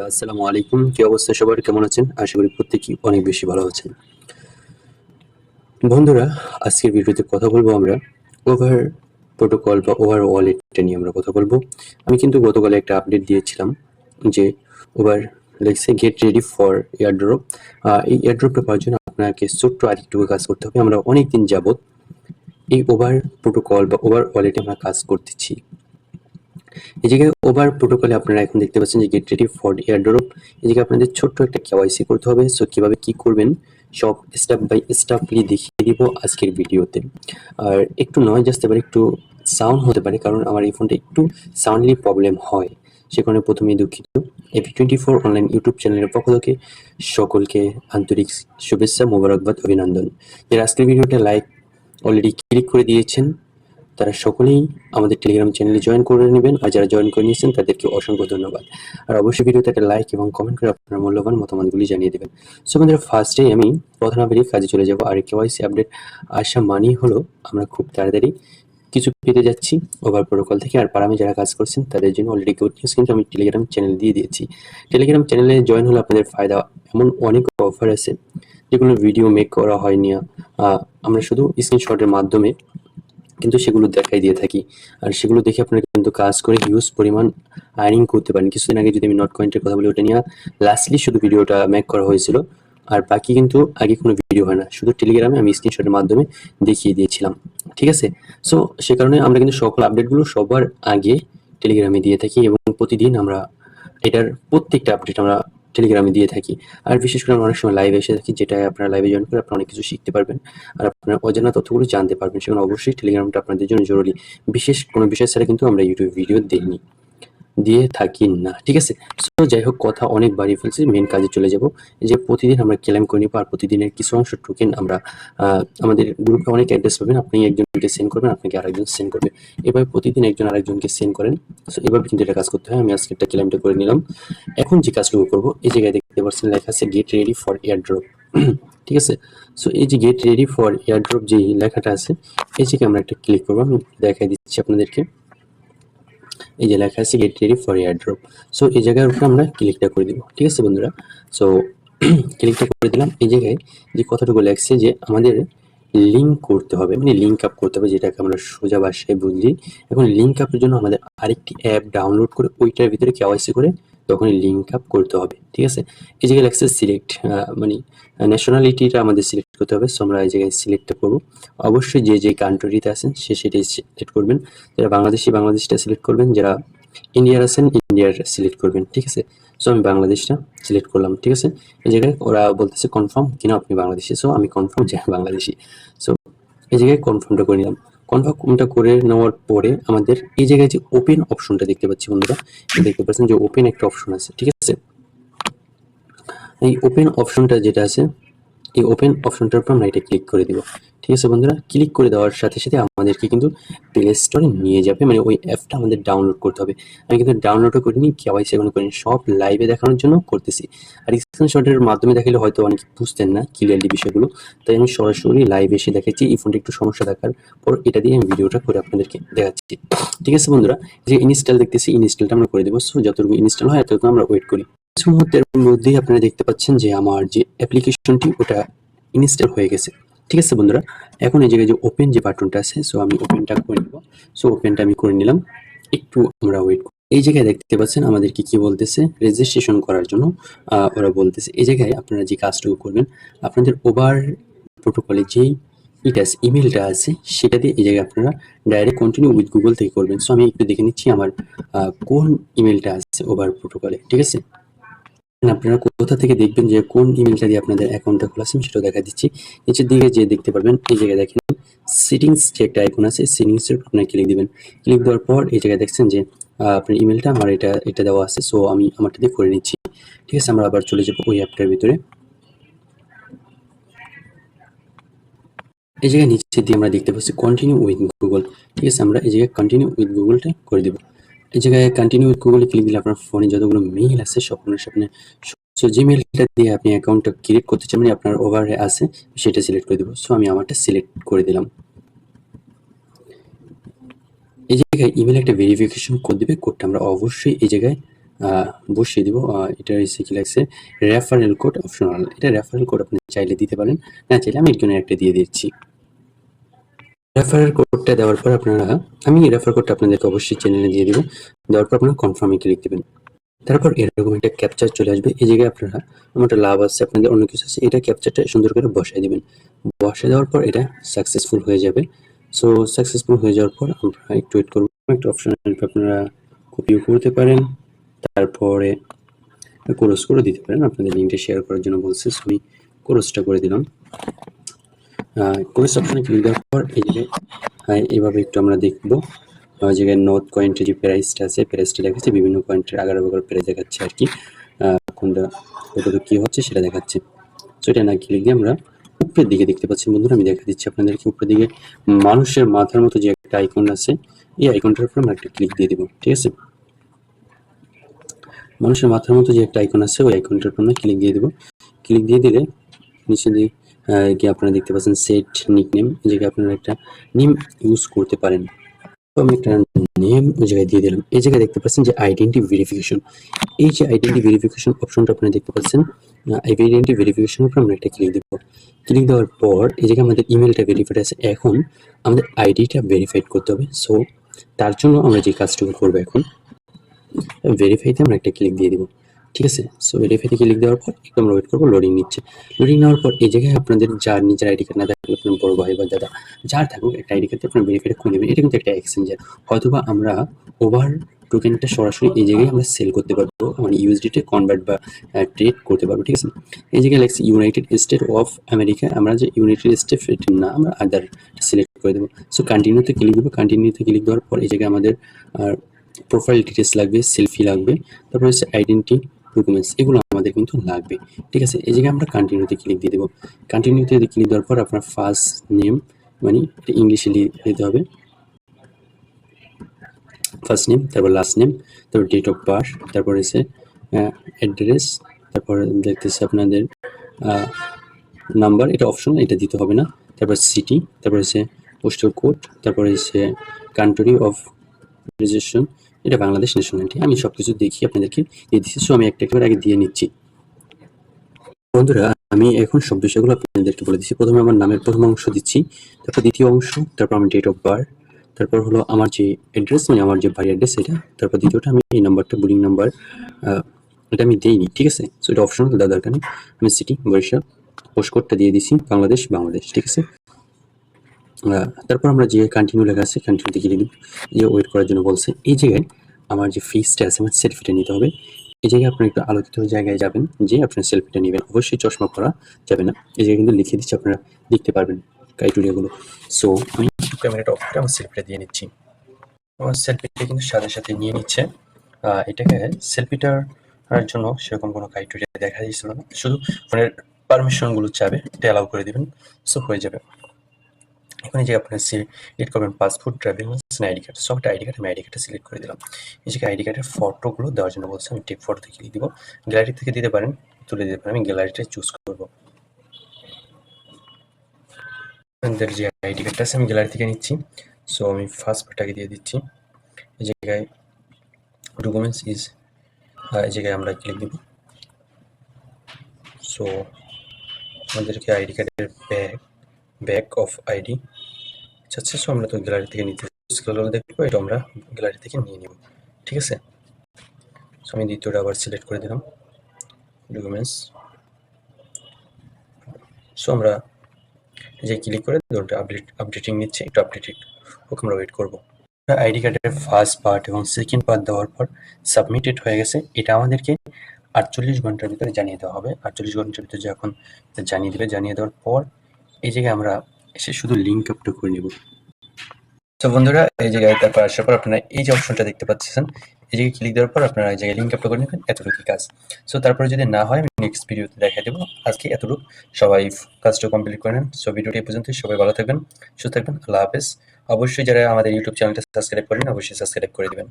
আসসালামু আলাইকুম। কি অবস্থা সবার? কেমন আছেন? আশা করি প্রত্যেকেই অনেক বেশি ভালো আছেন। বন্ধুরা, আজকের ভিডিওতে কথা বলবো আমরা ওভার প্রোটোকল বা ওভার ওয়ালেটটা নিয়ে আমরা কথা বলবো। আমি কিন্তু গতকালে একটা আপডেট দিয়েছিলাম যে over let's say get ready for airdrop. এই এয়ারড্রপটা পাওয়ার জন্য আপনাকে ছোট্ট আরেকটু কাজ করতে হবে। আমরা অনেকদিন যাবত এই ওভার প্রোটোকল বা ওভার ওয়ালেটে আমরা কাজ করতেছি। এই জায়গায় ওভার প্রোটোকলে আপনারা এখন দেখতে পাচ্ছেন যে গেট রেডি ফর এয়ারড্রপ। এই জায়গায় আপনাদের ছোট্ট একটা কেওয়াইসি করতে হবে। সো কিভাবে কি করবেন সব স্টেপ বাই স্টেপলি দেখিয়ে দিব আজকের ভিডিওতে। আর একটু নয়েজ আসতে পারে, একটু সাউন্ড হতে পারে, কারণ আমার এই ফোনটা একটু সাউন্ডলি প্রবলেম হয়, সে কারণে প্রথমেই দুঃখিত। এপি24 অনলাইন ইউটিউব চ্যানেলের পক্ষ থেকে সকলকে আন্তরিক শুভেচ্ছা, মোবারকবাদ, অভিনন্দন। যারা আজকের ভিডিওটা লাইক অলরেডি ক্লিক করে দিয়েছেন তারা সকলেই আমাদের টেলিগ্রাম চ্যানেলে জয়েন করে নেবেন, আর যারা জয়েন করে নিয়েছেন তাদেরকে অসংখ্য ধন্যবাদ। আর অবশ্যই ভিডিওতে একটা লাইক এবং কমেন্ট করে আপনার মূল্যবান মতামতগুলি জানিয়ে দেবেন। সো বন্ধুরা, ফার্স্টেই আমি কথা না বেরিয়ে কাজে চলে যাব। আর কেওয়াইসি আপডেট আসা মানেই হলো আমরা খুব তাড়াতাড়ি কিছু পেতে যাচ্ছি ওভার প্রোটোকল থেকে। আর পারামে যারা কাজ করছেন তাদের জন্য অলরেডি গুড নিউজ, কিন্তু আমি টেলিগ্রাম চ্যানেল দিয়ে দিয়েছি। টেলিগ্রাম চ্যানেলে জয়েন হলে আপনাদের ফায়দা, এমন অনেক অফার আছে যেগুলো ভিডিও মেক করা হয়নি, আমরা শুধু স্ক্রিনশটের মাধ্যমে কিন্তু সেগুলো দেখাই দিয়ে থাকি। আর সেগুলো দেখে আপনারা কিন্তু কাজ করে হিউজ পরিমাণ আর্নিং করতে পারেন। কিছুদিন আগে যদি আমি নট কয়েন্টের কথা বলি, ওটা নিয়ে লাস্টলি শুধু ভিডিওটা মেক করা হয়েছিল, আর বাকি কিন্তু আগে কোনো ভিডিও হয় না, শুধু টেলিগ্রামে আমি স্ক্রিনশটের মাধ্যমে দেখিয়ে দিয়েছিলাম। ঠিক আছে? সো সে কারণে আমরা কিন্তু সকল আপডেটগুলো সবার আগে টেলিগ্রামে দিয়ে থাকি, এবং প্রতিদিন আমরা এটার প্রত্যেকটা আপডেট আমরা টেলিগ্রামে দিয়ে থাকি। আর বিশেষ করে আমরা অনেক সময় লাইভে এসে থাকি, যেটা আপনারা লাইভে জয়েন করে আপনারা অনেক কিছু শিখতে পারবেন, আর আপনার অজানা তথ্যগুলো জানতে পারবেন। সেখানে অবশ্যই টেলিগ্রামটা আপনাদের জন্য জরুরি। বিশেষ কোনো বিষয় ছাড়া কিন্তু আমরা ইউটিউব ভিডিও দিয়ে থাকি না। ঠিক আছে? সো যাই হোক, কথা অনেক বাড়িয়ে ফেলছি, মেন কাজে চলে যাব। যে প্রতিদিন আমরা ক্লেম করে নিব, আর প্রতিদিনের কিছু অংশ টোকেন আমরা আমাদের গ্রুপে অনেক অ্যাড্রেস পাবেন, আপনি একজনকে সেন্ড করবেন, আপনাকে আরেকজন সেন্ড করবে, এভাবে প্রতিদিন একজন আরেকজনকে সেন্ড করেন। সো এভাবে কিন্তু এটা কাজ করতে হয়। আমি আজকে একটা ক্লেমটা করে নিলাম। এখন যে কাজটুকু করবো, এই জায়গায় দেখতে পাচ্ছেন লেখা আছে গেট রেডি ফর এয়ারড্রপ। ঠিক আছে? সো এই যে গেট রেডি ফর এয়ারড্রপ যে লেখাটা আছে, এই জায়গায় আমরা একটা ক্লিক করবো। আমি দেখাই দিচ্ছি আপনাদেরকে। এই যে লেখা আছে get ready for airdrop. So এই জায়গার উপরে আমরা ক্লিকটা করে দিব। ঠিক আছে বন্ধুরা? সো ক্লিকটা করে দিলাম। এই জায়গায় যে কথাটুকু লেখছে যে আমাদের লিঙ্ক করতে হবে, মানে লিঙ্ক আপ করতে হবে, যেটাকে আমরা সোজা ভাষায় বুঝি। এখন লিঙ্ক আপের জন্য আমাদের আরেকটি অ্যাপ ডাউনলোড করে ওইটার ভিতরে কেওয়াইসি করে তখন লিঙ্ক আপ করতে হবে। ঠিক আছে? এই জায়গায় লেখছে সিলেক্ট, মানে ন্যাশনালিটিটা আমাদের সিলেক্ট করতে হবে। সো আমরা এই জায়গায় সিলেক্টটা করবো। অবশ্যই যে যে কান্ট্রিতে আছেন সে সেটাই সিলেক্ট করবেন। যারা বাংলাদেশি বাংলাদেশটা সিলেক্ট করবেন, যারা ইন্ডিয়ার আছেন ইন্ডিয়ার সিলেক্ট করবেন। ঠিক আছে? সো আমি বাংলাদেশটা সিলেক্ট করলাম। ঠিক আছে? এই জায়গায় ওরা বলতেছে কনফার্ম কিনা আপনি বাংলাদেশি। সো আমি কনফার্ম যে বাংলাদেশি। সো এই জায়গায় কনফার্মটা করে নিলাম। কনফার্মটা করে নেওয়ার পরে আমাদের এই জায়গায় যে ওপেন অপশনটা দেখতে পাচ্ছি বন্ধুরা, দেখতে পাচ্ছেন যে ওপেন একটা অপশন আছে। ঠিক আছে? এই ওপেন অপশনটা যেটা আছে, এই ওপেন অপশনটার উপর আমরা এটা ক্লিক করে দিব। ঠিক আছে বন্ধুরা? ক্লিক করে দেওয়ার সাথে সাথে আমাদেরকে কিন্তু প্লে স্টোরে নিয়ে যাবে, মানে ওই অ্যাপটা আমাদের ডাউনলোড করতে হবে। আমি কিন্তু ডাউনলোডও করিনি, কেওয়াইসি এখনো করিনি, সব লাইভে দেখানোর জন্য করতেছি। আর স্ক্রিনশটের মাধ্যমে দেখালে হয়তো অনেকে বুঝতেন না ক্লিয়ারলি বিষয়গুলো, তাই আমি সরাসরি লাইভে এসে দেখাচ্ছি। এই ফোনটা একটু সমস্যা থাকার পর এটা দিয়ে আমি ভিডিওটা করে আপনাদেরকে দেখাচ্ছি। ঠিক আছে বন্ধুরা? যে ইনস্টল দেখতেছি, ইনস্টলটা আমরা করে দেবো। সো যতটুকু ইনস্টল হয় ততটুকু আমরা ওয়েট করি। কিছু মুহূর্তের মধ্যেই আপনারা দেখতে পাচ্ছেন যে আমার যে অ্যাপ্লিকেশনটি ওটা ইনস্টল হয়ে গেছে। ঠিক আছে বন্ধুরা? এখন এই জায়গায় যে ওপেন যে বাটনটা আছে, সো আমি ওপেনটা করে নিব। সো ওপেনটা আমি করে নিলাম। একটু আমরা ওয়েট করি। এই জায়গায় দেখতে পাচ্ছেন আমাদেরকে কি বলতেছে, রেজিস্ট্রেশন করার জন্য ওরা বলতেছে। এই জায়গায় আপনারা যে কাজটুকু করবেন, আপনাদের ওভার প্রোটোকলে যেই ইমেলটা আছে সেটা দিয়ে এই জায়গায় আপনারা ডাইরেক্ট কন্টিনিউ উইথ গুগল থেকে করবেন। সো আমি একটু দেখে নিচ্ছি আমার কোন ইমেলটা আছে ওভার প্রোটোকলে। ঠিক আছে? আপনারা কোথা থেকে দেখবেন যে কোন ইমেলটা দিয়ে আপনাদের অ্যাকাউন্টটা খোলা আছে, আমি সেটাও দেখা দিচ্ছি। নিচের দিকে যে দেখতে পারবেন, এই জায়গায় দেখেন সেটিংস যে একটা আইকন আছে, সেটিংসের উপর আপনারা ক্লিক দিবেন। ক্লিক দেওয়ার পর এই জায়গায় দেখছেন যে আপনার ইমেলটা আমার এটা দেওয়া আছে। সো আমি আমারটা দিয়ে করে নিচ্ছি। ঠিক আছে? আমরা আবার চলে যাবো ওই অ্যাপটার ভিতরে। এই জায়গায় নিচে দিয়ে আমরা দেখতে পাচ্ছি কন্টিনিউ উইথ গুগল। ঠিক আছে? আমরা এই জায়গায় কন্টিনিউ উইথ গুগলটা করে দেবো। এই জায়গায় কন্টিনিউ উইথ গুগলে ক্লিক দিলে আপনার ফোনে যতগুলো মেইল আছে সব আপনার সামনে। সো যে মেইলটা দিয়ে আপনি অ্যাকাউন্টটা ক্রিয়েট করতে চান, মানে আপনার ওভারে আছে, সেটা সিলেক্ট করে দেবো। সো আমি আমারটা সিলেক্ট করে দিলাম। এই জায়গায় ইমেল একটা ভেরিফিকেশন কোড দিবে। কোডটা আমরা অবশ্যই এই জায়গায় বসিয়ে দিব। এটা হচ্ছে কি লাগছে, রেফারেল কোড অপশনাল। এটা রেফারেল কোড আপনি চাইলে দিতে পারেন, না চাইলে আমি একজনের একটা দিয়ে দিচ্ছি। রেফারেল কোডটা দেওয়ার পর আমি রেফার কোডটা আপনাদেরকে অবশ্যই চ্যানেলে দিয়ে দিব। দেওয়ার পর আপনারা কনফার্মে ক্লিক দিবেন। তারপর এরকম একটা ক্যাপচার চলে আসবে। এই জায়গায় আপনারা আমারটা লাভ আছে, আপনাদের অন্য কিছু আছে, এটা ক্যাপচারটা সুন্দর করে বসায় দিবেন। বসায় দেওয়ার পর এটা সাকসেসফুল হয়ে যাবে। সো সাকসেসফুল হয়ে যাওয়ার পর আমরা একটু ওয়েট করবো। একটা অপশন আসবে, আপনারা কপিও করতে পারেন, তারপরে ক্রস করে দিতে পারেন। আপনাদের লিঙ্কটা শেয়ার করার জন্য বলছে, সো আমি ক্রসটা করে দিলাম। ক্রস অপশনে ক্লিক দেওয়ার পর এই জায়গায় এইভাবে একটু আমরা দেখবো। জায়গায় নর্থ কয়েন্টের যে প্রাইসটা আছে, প্রাইসটা দেখাচ্ছে, বিভিন্ন কয়েন্টের আগার প্রাইস দেখাচ্ছে আর কি, কোনটা কতটুকু কী হচ্ছে সেটা দেখাচ্ছে। সো এটা না ক্লিক দিয়ে আমরা উপরের দিকে দেখতে পাচ্ছি বন্ধুরা, আমি দেখা দিচ্ছি আপনাদেরকে। উপরের দিকে মানুষের মাথার মতো যে একটা আইকন আছে, এই আইকনটার উপর আমরা একটা ক্লিক দিয়ে দিব। ঠিক আছে, মানুষের মাথার মতো যে একটা আইকন আছে, ওই আইকনটার উপর আমরা ক্লিক দিয়ে দেবো। ক্লিক দিয়ে দিলে নিচে দিয়ে গিয়ে আপনারা দেখতে পাচ্ছেন সেট নিকনেম। এই জায়গায় আপনারা একটা নেম ইউজ করতে পারেন। তো আমি একটা নেম ওই জায়গায় দিয়ে দিলাম। এই জায়গায় দেখতে পাচ্ছেন যে আইডেন্টি ভেরিফিকেশন, এই যে আইডেন্টি ভেরিফিকেশন অপশনটা আপনারা দেখতে পাচ্ছেন, আইডেন্টি ভেরিফিকেশনের উপর আমরা একটা ক্লিক দেব। ক্লিক দেওয়ার পর এই জায়গায় আমাদের ইমেলটা ভেরিফাইড আছে, এখন আমাদের আইডিটা ভেরিফাইড করতে হবে। সো তার জন্য আমরা যে কাজটুকু করবো, এখন ভেরিফাইতে আমরা একটা ক্লিক দিয়ে দিব। ঠিক আছে, সো ভেরিফাইতে ক্লিক দেওয়ার পর একটু আমরা ওয়েট করবো, লোডিং নিচ্ছে। লোডিং নেওয়ার পর এই জায়গায় আপনাদের যার নিজের আইডি কার্ড না থাকলে, আপনার বড় ভাই বা দাদা যার থাকুক, একটা আইডি কার্ড আপনার ভেরিফাইড করে নেবেন। এটা কিন্তু একটা এক্সচেঞ্জার, হয়তোবা আমরা ওভার টোকেনটা সরাসরি এই জায়গায় আমরা সেল করতে পারবো, মানে ইউএসডিতে কনভার্ট বা ট্রেড করতে পারবো। ঠিক আছে, এই জায়গায় লাগছে ইউনাইটেড স্টেট অফ আমেরিকা, আমরা যে ইউনাইটেড স্টেট না, আমরা আদার সিলেক্ট করে দেবো। সো কন্টিনিউতে ক্লিক দেবো। কন্টিনিউতে ক্লিক দেওয়ার পর এই জায়গায় আমাদের প্রোফাইল ডিটেলস লাগবে, সেলফি লাগবে, তারপর হচ্ছে আইডেন্টি ডকুমেন্টস, এগুলো আমাদের কিন্তু লাগবে। ঠিক আছে, এই জায়গায় আমরা কন্টিনিউতে ক্লিক দিয়ে দেবো। কন্টিনিউতে ক্লিক দেওয়ার পর আপনার ফার্স্ট নেম, মানে এটা ইংলিশে দিতে হবে, ফার্স্ট নেম, তারপর লাস্ট নেম, তারপর ডেট অফ বার্থ, তারপর হচ্ছে অ্যাড্রেস, তারপর দেখতেছে আপনাদের নাম্বার, এটা অপশন, এটা দিতে হবে না। তারপর সিটি, তারপর হচ্ছে পোস্টাল কোড, তারপর হচ্ছে কান্ট্রি অফ রেজিস্ট্রেশন, এটা বাংলাদেশ ন্যাশনালিটি। আমি সব কিছু দেখি আপনাদেরকে দিয়ে দিচ্ছি। সো আমি একটা আগে দিয়ে নিচ্ছি। বন্ধুরা, আমি এখন সব বিষয়গুলো আপনাদেরকে বলে দিচ্ছি। প্রথমে আমার নামের প্রথম অংশ দিচ্ছি, তারপর দ্বিতীয় অংশ, তারপর আমার ডেট অফ বার্থ, তারপর হলো আমার যে অ্যাড্রেস, মানে আমার যে বাড়ির অ্যাড্রেস এটা, তারপর দ্বিতীয়টা আমি এই নাম্বারটা, বুকিং নাম্বার, এটা আমি দিইনি। ঠিক আছে, সো এটা অপশনাল, দেওয়ার দরকার নেই। আমি সিটি বরিশাল, পোস্ট কোডটা দিয়ে দিচ্ছি বাংলাদেশ। ঠিক আছে, তারপর আমরা যে কন্টিনিউ লেখা আছে, কন্টিনিউতে ক্লিক দিব। যে ওয়েট করার জন্য বলছে, এই জায়গায় আমার যে ফেসটা আছে, আমার সেলফিটা নিতে হবে। এই জায়গায় আপনি একটু আলোকিত জায়গায় যাবেন, যে আপনার সেলফিটা নেবেন। অবশ্যই চশমা পরা যাবে না। এই জায়গায় কিন্তু লিখে দিচ্ছি, আপনারা দেখতে পারবেন ক্রাইটেরিয়াগুলো। সো আমি ক্যামেরাটা অফ করে আমার সেলফিটা দিয়ে নিচ্ছি। আমার সেলফিটা কিন্তু সাথে সাথে নিয়ে নিচ্ছে। এটাকে সেলফিটার জন্য সেরকম কোনো ক্রাইটেরিয়া দেখা যাচ্ছিল না, শুধু ফোনের পারমিশনগুলো চাবে, এটা অ্যালাউ করে দেবেন, সো হয়ে যাবে। এখন এই যে আপনার সিলেক্ট করবেন passport, driving licence, ID card. সব একটা আইডি কার্ড, আমি আইডি কার্ডটা সিলেক্ট করে দিলাম। এই যে আইডি কার্ডের ফটোগুলো দেওয়ার জন্য বলছে, আমি টেক ফটো থেকে দিব। গ্যালারি থেকে দিতে পারেন, তুলে দিতে পারেন। আমি গ্যালারিটাই চুজ করবো। আপনাদের যে আইডি কার্ডটা আছে আমি গ্যালারি থেকে নিচ্ছি। সো আমি ফার্স্ট পার্টটাকে দিয়ে দিচ্ছি। এই জায়গায় ডকুমেন্টস ইজ, এই জায়গায় আমরা ক্লিক দিব। সো আমাদেরকে আইডি কার্ডের ব্যাক অফ আইডি চাচ্ছে। সো আমরা তো গ্যালারি থেকে নিতে দেখবো, এটা আমরা গ্যালারি থেকে নিয়ে নিব। ঠিক আছে, সো আমি দ্বিতীয়টা আবার সিলেক্ট করে দিলাম, ডকুমেন্টস। সো আমরা যে ক্লিক করে দুটো আপডেটিং নিচ্ছে, একটু আপডেটেড হোক, আমরা ওয়েট করবো। আইডি কার্ডের ফার্স্ট পার্ট এবং সেকেন্ড পার্ট দেওয়ার পর সাবমিটেড হয়ে গেছে। এটা আমাদেরকে 48 ঘন্টার ভিতরে জানিয়ে দেওয়া হবে। 48 ঘন্টার ভিতরে যখন জানিয়ে দেবে, জানিয়ে দেওয়ার পর এই জায়গায় আমরা এসে শুধু লিঙ্ক আপটা করে নেব। তো বন্ধুরা, এই জায়গায় তারপর আসার পর আপনারা এই যে অপশনটা দেখতে পাচ্ছেন, এই জায়গায় ক্লিক দেওয়ার পর আপনারা এই জায়গায় লিঙ্ক আপটা করে নেবেন। এতটুকু কাজ। সো তারপরে যদি না হয়, আমি নেক্সট ভিডিওতে দেখা দেবো। আজকে এতটুকু, সবাই কাজটা কমপ্লিট করে নেন। সো ভিডিওটি এই পর্যন্তই। সবাই ভালো থাকবেন, সুস্থ থাকবেন। আল্লাহ হাফেজ। অবশ্যই যারা আমাদের ইউটিউব চ্যানেলটা সাবস্ক্রাইব করেন, অবশ্যই সাবস্ক্রাইব করে দেবেন।